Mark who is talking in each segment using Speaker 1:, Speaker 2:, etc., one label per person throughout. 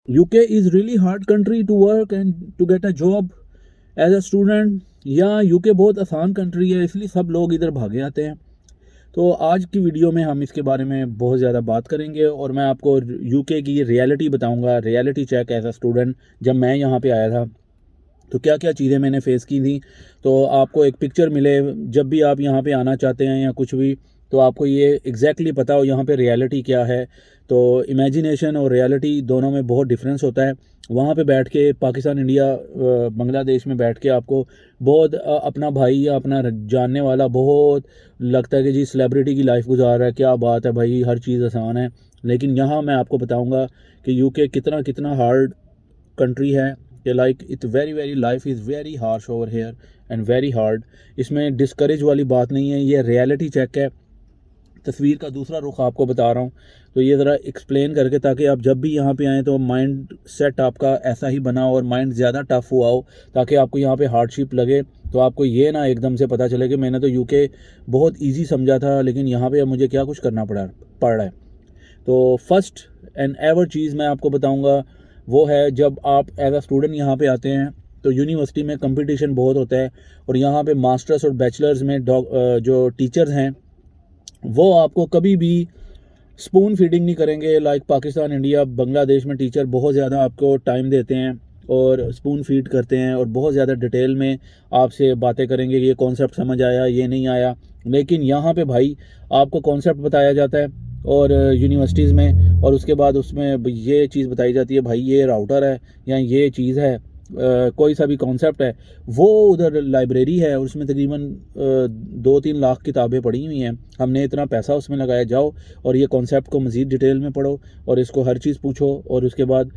Speaker 1: UK is really hard country to work and to get a job as a student, या UK बहुत आसान country है इसलिए सब लोग इधर भागे आते हैं। तो आज की वीडियो में हम इसके बारे में बहुत ज़्यादा बात करेंगे और मैं आपको यूके की रियलिटी बताऊंगा, reality check as a student जब मैं यहाँ पे आया था तो क्या क्या चीज़ें मैंने फेस की थी। तो आपको एक पिक्चर मिले जब भी आप यहाँ पे आना चाहते हैं या कुछ भी, तो आपको ये एग्जैक्टली पता हो यहाँ पे रियलिटी क्या है। तो इमेजिनेशन और रियलिटी दोनों में बहुत डिफरेंस होता है। वहाँ पे बैठ के पाकिस्तान, इंडिया, बांग्लादेश में बैठ के आपको बहुत अपना भाई या अपना जानने वाला बहुत लगता है कि जी सेलिब्रिटी की लाइफ गुजार रहा है, क्या बात है भाई, हर चीज़ आसान है। लेकिन यहाँ मैं आपको बताऊँगा कि यूके कितना कितना हार्ड कंट्री है। कि like it very very life is very harsh over here and very hard. इसमें डिस्करेज वाली बात नहीं है, ये रियलिटी चेक है। तस्वीर का दूसरा रुख आपको बता रहा हूँ, तो ये ज़रा एक्सप्लेन करके, ताकि आप जब भी यहाँ पे आएँ तो माइंड सेट आपका ऐसा ही बना हो और माइंड ज़्यादा टफ हुआ हो, ताकि आपको यहाँ पे हार्डशिप लगे तो आपको ये ना एकदम से पता चले कि मैंने तो यूके बहुत इजी समझा था लेकिन यहाँ पे अब मुझे क्या कुछ करना पड़ रहा है। तो फर्स्ट एंड एवर चीज़ मैं आपको बताऊंगा वो है, जब आप एज अ स्टूडेंट यहाँ पे आते हैं तो यूनिवर्सिटी में कंपटीशन बहुत होता है और यहाँ पे मास्टर्स और बैचलर्स में जो टीचर्स हैं वो आपको कभी भी स्पून फीडिंग नहीं करेंगे। लाइक पाकिस्तान, इंडिया, बांग्लादेश में टीचर बहुत ज़्यादा आपको टाइम देते हैं और स्पून फीड करते हैं और बहुत ज़्यादा डिटेल में आपसे बातें करेंगे, ये कॉन्सेप्ट समझ आया, ये नहीं आया। लेकिन यहाँ पे भाई आपको कॉन्सेप्ट बताया जाता है और यूनिवर्सिटीज़ में, और उसके बाद उसमें ये चीज़ बताई जाती है, भाई ये राउटर है या ये चीज़ है, कोई सा भी कॉन्सेप्ट है, वो उधर लाइब्रेरी है और उसमें तकरीबन 2-3 लाख किताबें पड़ी हुई हैं। हमने इतना पैसा उसमें लगाया, जाओ और ये कॉन्सेप्ट को मज़ीद डिटेल में पढ़ो और इसको हर चीज़ पूछो और उसके बाद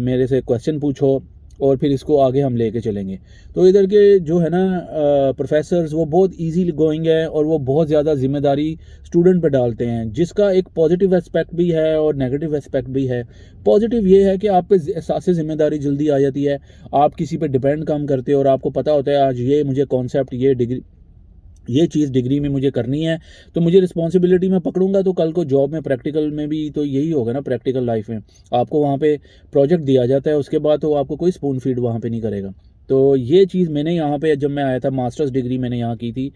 Speaker 1: मेरे से क्वेश्चन पूछो और फिर इसको आगे हम लेके चलेंगे। तो इधर के जो है ना प्रोफेसर्स वो बहुत इजी गोइंग है और वो बहुत ज़्यादा जिम्मेदारी स्टूडेंट पे डालते हैं, जिसका एक पॉजिटिव एस्पेक्ट भी है और नेगेटिव एस्पेक्ट भी है। पॉजिटिव ये है कि आप पे एहसास जिम्मेदारी जल्दी आ जाती है, आप किसी पे डिपेंड कम करते हो और आपको पता होता है आज ये मुझे कॉन्सेप्ट, ये डिग्री, ये चीज़ डिग्री में मुझे करनी है तो मुझे रिस्पॉन्सिबिलिटी में पकड़ूंगा तो कल को जॉब में, प्रैक्टिकल में भी तो यही होगा ना। प्रैक्टिकल लाइफ में आपको वहाँ पे प्रोजेक्ट दिया जाता है, उसके बाद तो आपको कोई स्पून फीड वहाँ पे नहीं करेगा। तो ये चीज़ मैंने यहाँ पे जब मैं आया था, मास्टर्स डिग्री मैंने यहाँ की थी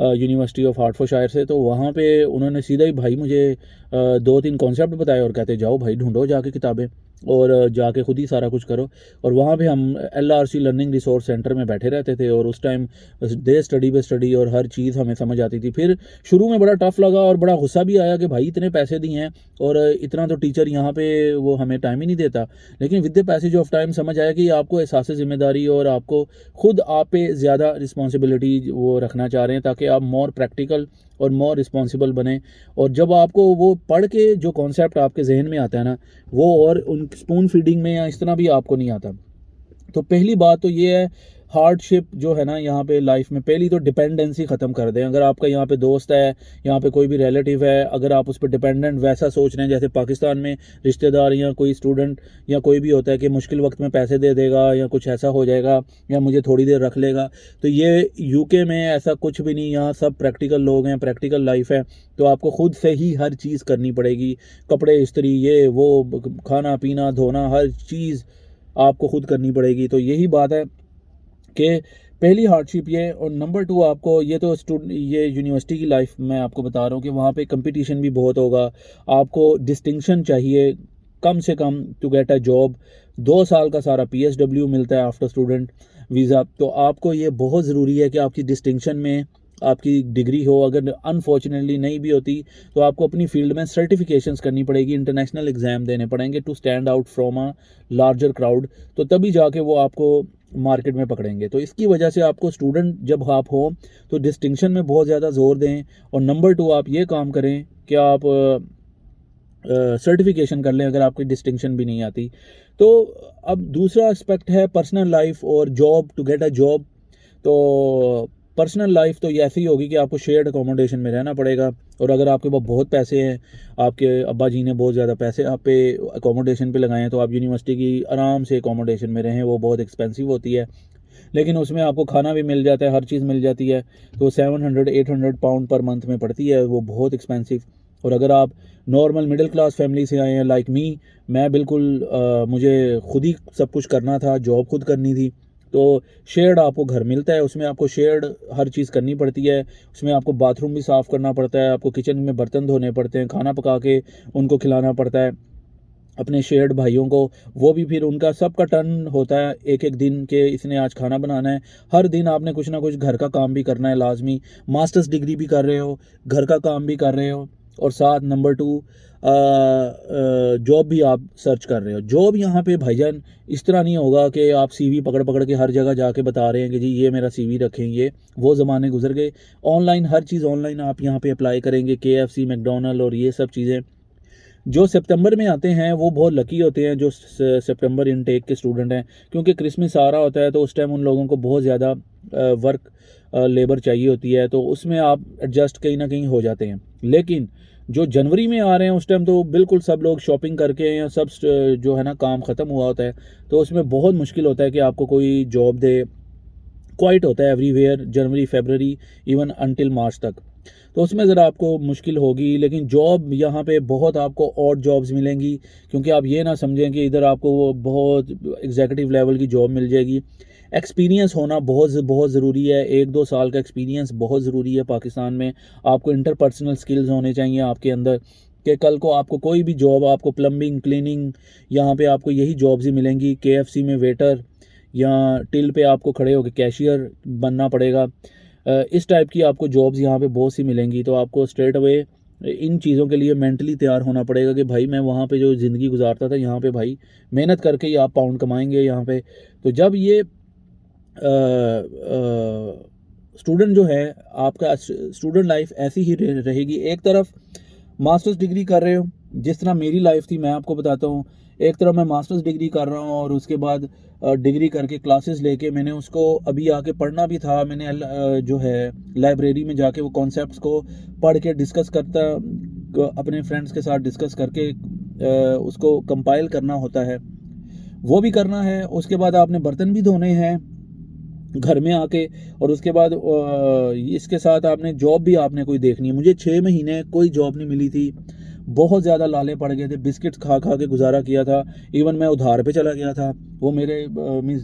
Speaker 1: यूनिवर्सिटी ऑफ हार्टफोर्डशायर से, तो वहाँ पे उन्होंने सीधा ही भाई मुझे 2-3 कॉन्सेप्ट बताए और कहते जाओ भाई ढूंढो जाके किताबें और जाके खुद ही सारा कुछ करो। और वहाँ पे हम LRC लर्निंग रिसोर्स सेंटर में बैठे रहते थे और उस टाइम डे स्टडी पे स्टडी और हर चीज़ हमें समझ आती थी। फिर शुरू में बड़ा टफ लगा और बड़ा गुस्सा भी आया कि भाई इतने पैसे दिए हैं और इतना तो टीचर यहाँ पे वो हमें टाइम ही नहीं देता। लेकिन with the passage of time समझ आया कि आपको एहसास जिम्मेदारी और आपको खुद आप पे ज़्यादा रिस्पॉन्सिबिलिटी वो रखना चाह रहे हैं ताकि आप मोर प्रैक्टिकल और मोर रिस्पॉन्सिबल बने। और जब आपको वो पढ़ के जो कॉन्सेप्ट आपके जहन में आता है ना, वो और उन स्पून फीडिंग में या इस तरह भी आपको नहीं आता। तो पहली बात तो ये है, हार्डशिप जो है ना यहाँ पे लाइफ में, पहली तो डिपेंडेंसी ख़त्म कर दें। अगर आपका यहाँ पे दोस्त है, यहाँ पे कोई भी रिलेटिव है, अगर आप उस पर डिपेंडेंट वैसा सोच रहे हैं जैसे पाकिस्तान में रिश्तेदार या कोई स्टूडेंट या कोई भी होता है कि मुश्किल वक्त में पैसे दे देगा या कुछ ऐसा हो जाएगा या मुझे थोड़ी देर रख लेगा, तो ये यूके में ऐसा कुछ भी नहीं। यहाँ सब प्रैक्टिकल लोग हैं, प्रैक्टिकल लाइफ है। तो आपको खुद से ही हर चीज़ करनी पड़ेगी, कपड़े इस्त्री, ये वो, खाना पीना धोना, हर चीज़ आपको खुद करनी पड़ेगी। तो यही बात है कि पहली हार्डशिप ये। और नंबर 2 आपको ये तो स्टूडेंट, ये यूनिवर्सिटी की लाइफ मैं आपको बता रहा हूँ कि वहाँ पे कंपटीशन भी बहुत होगा। आपको डिस्टिंक्शन चाहिए कम से कम टू गेट अ जॉब। 2 साल का सारा PSW मिलता है आफ्टर स्टूडेंट वीज़ा। तो आपको ये बहुत ज़रूरी है कि आपकी डिस्टिंक्शन में आपकी डिग्री हो। अगर अनफॉर्चुनेटली नहीं भी होती तो आपको अपनी फील्ड में सर्टिफिकेशंस करनी पड़ेगी, इंटरनेशनल एग्ज़ाम देने पड़ेंगे to stand out from a larger crowd. तो तभी जाके वो आपको मार्केट में पकड़ेंगे। तो इसकी वजह से आपको स्टूडेंट जब आप हो तो डिस्टिंक्शन में बहुत ज़्यादा जोर दें। और नंबर 2 आप ये काम करें कि आप सर्टिफिकेशन कर लें अगर आपकी डिस्टिंक्शन भी नहीं आती। तो अब दूसरा एस्पेक्ट है पर्सनल लाइफ और job, to get a job. तो पर्सनल लाइफ तो ये ऐसी होगी कि आपको शेयर्ड अकोमोडेशन में रहना पड़ेगा। और अगर आपके पास बहुत पैसे हैं, आपके अब्बा जी ने बहुत ज़्यादा पैसे आप पे अकोमोडेशन पे लगाए हैं, तो आप यूनिवर्सिटी की आराम से अकोमोडेशन में रहें। वो बहुत एक्सपेंसिव होती है लेकिन उसमें आपको खाना भी मिल जाता है, हर चीज़ मिल जाती है। तो 700-800 पाउंड पर मंथ में पड़ती है, वो बहुत एक्सपेंसिव। और अगर आप नॉर्मल मिडिल क्लास फैमिली से आए हैं लाइक मी, मैं बिल्कुल मुझे खुद ही सब कुछ करना था, जॉब खुद करनी थी, तो शेयर्ड आपको घर मिलता है, उसमें आपको शेयर्ड हर चीज़ करनी पड़ती है। उसमें आपको बाथरूम भी साफ़ करना पड़ता है, आपको किचन में बर्तन धोने पड़ते हैं, खाना पका के उनको खिलाना पड़ता है अपने शेयर्ड भाइयों को। वो भी फिर उनका सबका टर्न होता है एक एक दिन के, इसने आज खाना बनाना है। हर दिन आपने कुछ ना कुछ घर का काम भी करना है लाजमी। मास्टर्स डिग्री भी कर रहे हो, घर का काम भी कर रहे हो, और साथ नंबर 2 जॉब भी आप सर्च कर रहे हो। जॉब यहाँ पे भाईजान इस तरह नहीं होगा कि आप सीवी पकड़ पकड़ के हर जगह जाके बता रहे हैं कि जी ये मेरा सीवी रखें, ये वो ज़माने गुजर गए। ऑनलाइन हर चीज़ ऑनलाइन आप यहाँ पे अप्लाई करेंगे, KFC, मैकडोनल्ड और ये सब चीज़ें। जो सितंबर में आते हैं वो बहुत लकी होते हैं, जो सितंबर इनटेक के स्टूडेंट हैं, क्योंकि क्रिसमस आ रहा होता है तो उस टाइम उन लोगों को बहुत ज़्यादा वर्क लेबर चाहिए होती है, तो उसमें आप एडजस्ट कहीं ना कहीं हो जाते हैं। लेकिन जो जनवरी में आ रहे हैं उस टाइम तो बिल्कुल सब लोग शॉपिंग करके या सब जो है ना काम ख़त्म हुआ होता है, तो उसमें बहुत मुश्किल होता है कि आपको कोई जॉब दे। क्वाइट होता है एवरीवेयर, जनवरी, फरवरी, इवन अनटिल मार्च तक, तो उसमें ज़रा आपको मुश्किल होगी। लेकिन जॉब यहाँ पे बहुत आपको और जॉब्स मिलेंगी, क्योंकि आप ये ना समझें कि इधर आपको वो बहुत एग्जीक्यूटिव लेवल की जॉब मिल जाएगी। एक्सपीरियंस होना बहुत बहुत ज़रूरी है, 1-2 साल का एक्सपीरियंस बहुत ज़रूरी है पाकिस्तान में। आपको इंटरपर्सनल स्किल्स होने चाहिए आपके अंदर, कि कल को आपको कोई भी जॉब, आपको प्लम्बिंग, क्लीनिंग, यहाँ पे आपको यही जॉब्स ही मिलेंगी। KFC में वेटर या टिल पे आपको खड़े होकर कैशियर बनना पड़ेगा। इस टाइप की आपको जॉब्स यहाँ पे बहुत सी मिलेंगी, तो आपको स्ट्रेट अवे इन चीज़ों के लिए मेंटली तैयार होना पड़ेगा कि भाई मैं वहाँ पे जो ज़िंदगी गुजारता था, यहाँ पे भाई मेहनत करके ही आप पाउंड कमाएंगे यहाँ पे। तो जब ये स्टूडेंट जो है, आपका स्टूडेंट लाइफ ऐसी ही रहेगी। एक तरफ मास्टर्स डिग्री कर रहे हो, जिस तरह मेरी लाइफ थी मैं आपको बताता हूँ। एक तरफ मैं मास्टर्स डिग्री कर रहा हूँ और उसके बाद डिग्री करके क्लासेस लेके मैंने उसको अभी आके पढ़ना भी था। मैंने जो है लाइब्रेरी में जाके वो कॉन्सेप्ट्स को पढ़ के डिस्कस करता, अपने फ्रेंड्स के साथ डिस्कस करके उसको कंपाइल करना होता है, वो भी करना है। उसके बाद आपने बर्तन भी धोने हैं घर में आके, और उसके बाद इसके साथ आपने जॉब भी आपने कोई देखनी है। मुझे 6 महीने कोई जॉब नहीं मिली थी, बहुत ज़्यादा लाले पड़ गए थे, बिस्किट्स खा खा के गुजारा किया था। इवन मैं उधार पे चला गया था। वो मेरे मीन्स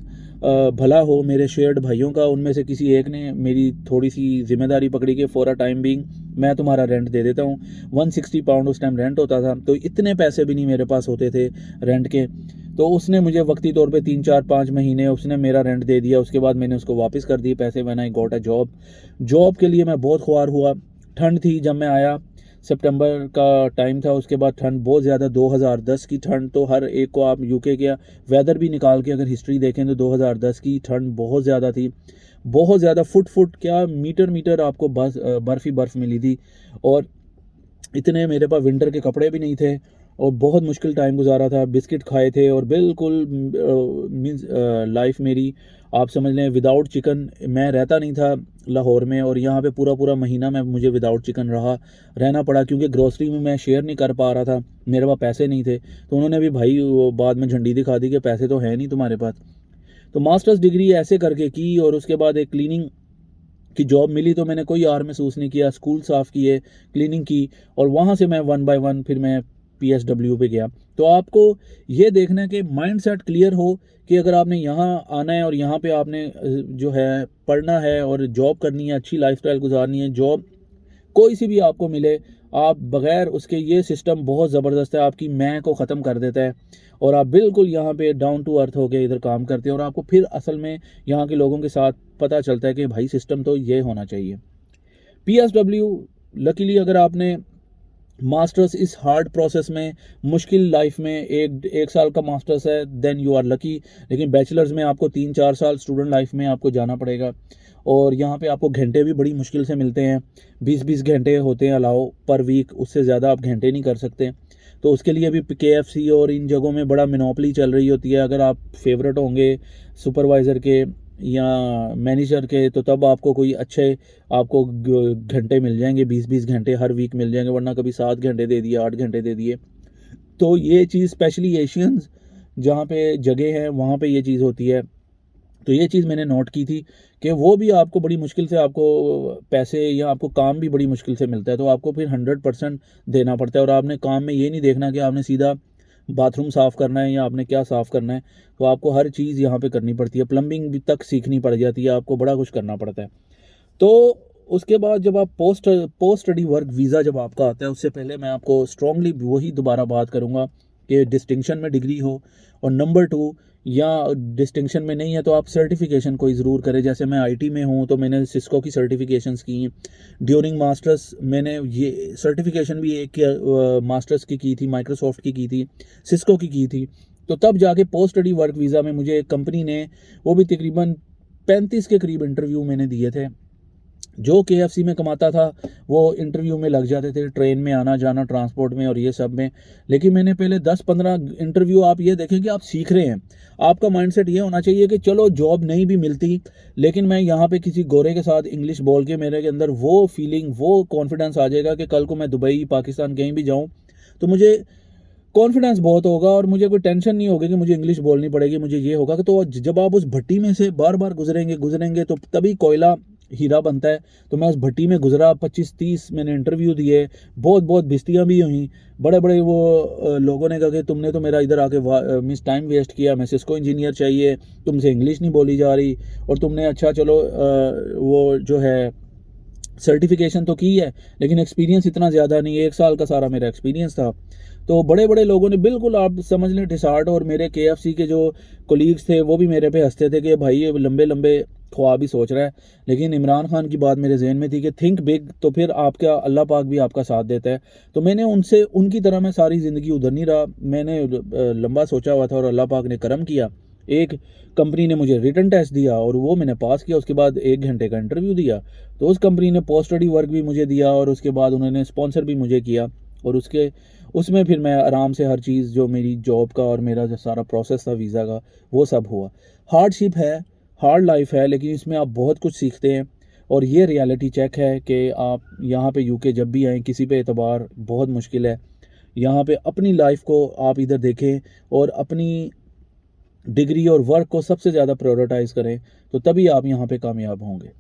Speaker 1: भला हो मेरे शेयर्ड भाइयों का, उनमें से किसी एक ने मेरी थोड़ी सी जिम्मेदारी पकड़ी कि फॉर अ टाइम बीइंग मैं तुम्हारा रेंट दे देता हूँ। 160 पाउंड उस टाइम रेंट होता था, तो इतने पैसे भी नहीं मेरे पास होते थे रेंट के। तो उसने मुझे वक्ती तौर पे 3-4-5 महीने उसने मेरा रेंट दे दिया। उसके बाद मैंने उसको वापस कर दिए पैसे। When I got a job के लिए मैं बहुत ख्वार हुआ। ठंड थी जब मैं आया, सितंबर का टाइम था। उसके बाद ठंड बहुत ज़्यादा, 2010 की ठंड, तो हर एक को आप UK का वेदर भी निकाल के अगर हिस्ट्री देखें तो 2010 की ठंड बहुत ज़्यादा थी, बहुत ज़्यादा। फुट क्या मीटर आपको बर्फ़ ही बर्फ़ मिली थी, और इतने मेरे पास विंटर के कपड़े भी नहीं थे, और बहुत मुश्किल टाइम गुजारा था। बिस्किट खाए थे, और बिल्कुल मीन्स लाइफ मेरी आप समझ लें विदाउट चिकन मैं रहता नहीं था लाहौर में, और यहाँ पे पूरा महीना मैं मुझे विदाउट चिकन रहना पड़ा, क्योंकि ग्रोसरी में मैं शेयर नहीं कर पा रहा था, मेरे पास पैसे नहीं थे। तो उन्होंने भी भाई बाद में झंडी दिखा दी कि पैसे तो है नहीं तुम्हारे पास। तो मास्टर्स डिग्री ऐसे करके की, और उसके बाद एक क्लीनिंग की जॉब मिली, तो मैंने कोई यार महसूस नहीं किया। स्कूल साफ़ किए, क्लीनिंग की, और वहाँ से मैं 1 बाय 1 फिर मैं PSW पे गया। तो आपको ये देखना है कि माइंड सेट क्लियर हो कि अगर आपने यहाँ आना है और यहाँ पे आपने जो है पढ़ना है और जॉब करनी है, अच्छी लाइफस्टाइल गुजारनी है। जॉब कोई सी भी आपको मिले, आप बग़ैर उसके, ये सिस्टम बहुत ज़बरदस्त है, आपकी मैं को ख़त्म कर देता है, और आप बिल्कुल यहाँ पे डाउन टू अर्थ होके इधर काम करते हैं, और आपको फिर असल में यहाँ के लोगों के साथ पता चलता है कि भाई सिस्टम तो ये होना चाहिए। PSW लकीली अगर आपने मास्टर्स इस हार्ड प्रोसेस में, मुश्किल लाइफ में, एक साल का मास्टर्स है, देन यू आर लकी। लेकिन बैचलर्स में आपको 3-4 साल स्टूडेंट लाइफ में आपको जाना पड़ेगा, और यहाँ पे आपको घंटे भी बड़ी मुश्किल से मिलते हैं। 20-20 घंटे होते हैं अलाउ पर वीक, उससे ज़्यादा आप घंटे नहीं कर सकते। तो उसके लिए भी KFC और इन जगहों में बड़ा मोनोपोली चल रही होती है। अगर आप फेवरेट होंगे सुपरवाइज़र के या मैनेजर के, तो तब आपको कोई अच्छे आपको घंटे मिल जाएंगे, 20-20 घंटे हर वीक मिल जाएंगे, वरना कभी 7 घंटे दे दिए, 8 घंटे दे दिए। तो ये चीज़ स्पेशली एशियंस जहाँ पे जगह है वहाँ पे ये चीज़ होती है। तो ये चीज़ मैंने नोट की थी कि वो भी आपको बड़ी मुश्किल से आपको पैसे या आपको काम भी बड़ी मुश्किल से मिलता है, तो आपको फिर 100% देना पड़ता है। और आपने काम में ये नहीं देखना कि आपने सीधा बाथरूम साफ़ करना है या आपने क्या साफ़ करना है, तो आपको हर चीज़ यहाँ पे करनी पड़ती है, प्लम्बिंग भी तक सीखनी पड़ जाती है, आपको बड़ा कुछ करना पड़ता है। तो उसके बाद जब आप post post study work visa जब आपका आता है, उससे पहले मैं आपको स्ट्रांगली वही दोबारा बात करूँगा कि डिस्टिंक्शन में डिग्री हो, और नंबर 2 या डिस्टिंक्शन में नहीं है तो आप सर्टिफिकेशन कोई ज़रूर करें। जैसे मैं आईटी में हूँ तो मैंने सिस्को की सर्टिफिकेशंस की हैं। ड्यूरिंग मास्टर्स मैंने ये सर्टिफिकेशन भी एक मास्टर्स की थी, माइक्रोसॉफ्ट की थी, सिस्को की थी। तो तब जाके पोस्ट स्टडी वर्क वीज़ा में मुझे एक कंपनी ने, वो भी तकरीबन 35 के करीब इंटरव्यू मैंने दिए थे। जो केएफसी में कमाता था वो इंटरव्यू में लग जाते थे, ट्रेन में आना जाना, ट्रांसपोर्ट में और ये सब में। लेकिन मैंने पहले 10-15 इंटरव्यू, आप ये देखें कि आप सीख रहे हैं, आपका माइंडसेट ये होना चाहिए कि चलो जॉब नहीं भी मिलती, लेकिन मैं यहाँ पे किसी गोरे के साथ इंग्लिश बोल के मेरे के अंदर वो फीलिंग, वो कॉन्फिडेंस आ जाएगा कि कल को मैं दुबई, पाकिस्तान कहीं भी जाऊँ तो मुझे कॉन्फिडेंस बहुत होगा और मुझे कोई टेंशन नहीं होगी कि मुझे इंग्लिश बोलनी पड़ेगी, मुझे ये होगा कि तो जब आप उस भट्टी में से बार बार गुजरेंगे तो तभी कोयला हीरा बनता है। तो मैं उस भट्टी में गुजरा, 25-30 मैंने इंटरव्यू दिए, बहुत बहुत भिस्तियाँ भी हुई, बड़े बड़े वो लोगों ने कहा कि तुमने तो मेरा इधर आके मिस टाइम वेस्ट किया, मैं सिस्को इंजीनियर चाहिए, तुमसे इंग्लिश नहीं बोली जा रही, और तुमने अच्छा चलो वो जो है सर्टिफिकेशन तो की है लेकिन एक्सपीरियंस इतना ज़्यादा नहीं है, 1 साल का सारा मेरा एक्सपीरियंस था। तो बड़े बड़े लोगों ने बिल्कुल आप समझ लें डिसार्ट, और मेरे केएफसी के जो कोलीग्स थे वो भी मेरे पे हंसते थे कि भाई ये लंबे लंबे ख्वाब ही सोच रहा है। लेकिन इमरान खान की बात मेरे जहन में थी कि थिंक बिग, तो फिर आपका अल्लाह पाक भी आपका साथ देता है। तो मैंने उनसे, उनकी तरह मैं सारी ज़िंदगी उधर नहीं रहा, मैंने लंबा सोचा हुआ था और अल्लाह पाक ने करम किया। एक कंपनी ने मुझे रिटन टेस्ट दिया और वो मैंने पास किया, उसके बाद 1 घंटे का इंटरव्यू दिया, तो उस कंपनी ने पोस्ट स्टडी वर्क भी मुझे दिया और उसके बाद उन्होंने स्पॉन्सर भी मुझे किया, और उसमें फिर मैं आराम से हर चीज़ जो मेरी जॉब का और मेरा जो सारा प्रोसेस था वीज़ा का वो सब हुआ। हार्डशिप है, हार्ड लाइफ है, लेकिन इसमें आप बहुत कुछ सीखते हैं। और ये रियलिटी चेक है कि आप यहाँ पे यूके जब भी आएँ, किसी पे एतबार बहुत मुश्किल है। यहाँ पे अपनी लाइफ को आप इधर देखें और अपनी डिग्री और वर्क को सबसे ज़्यादा प्रायोरिटाइज़ करें, तो तभी आप यहाँ पे कामयाब होंगे।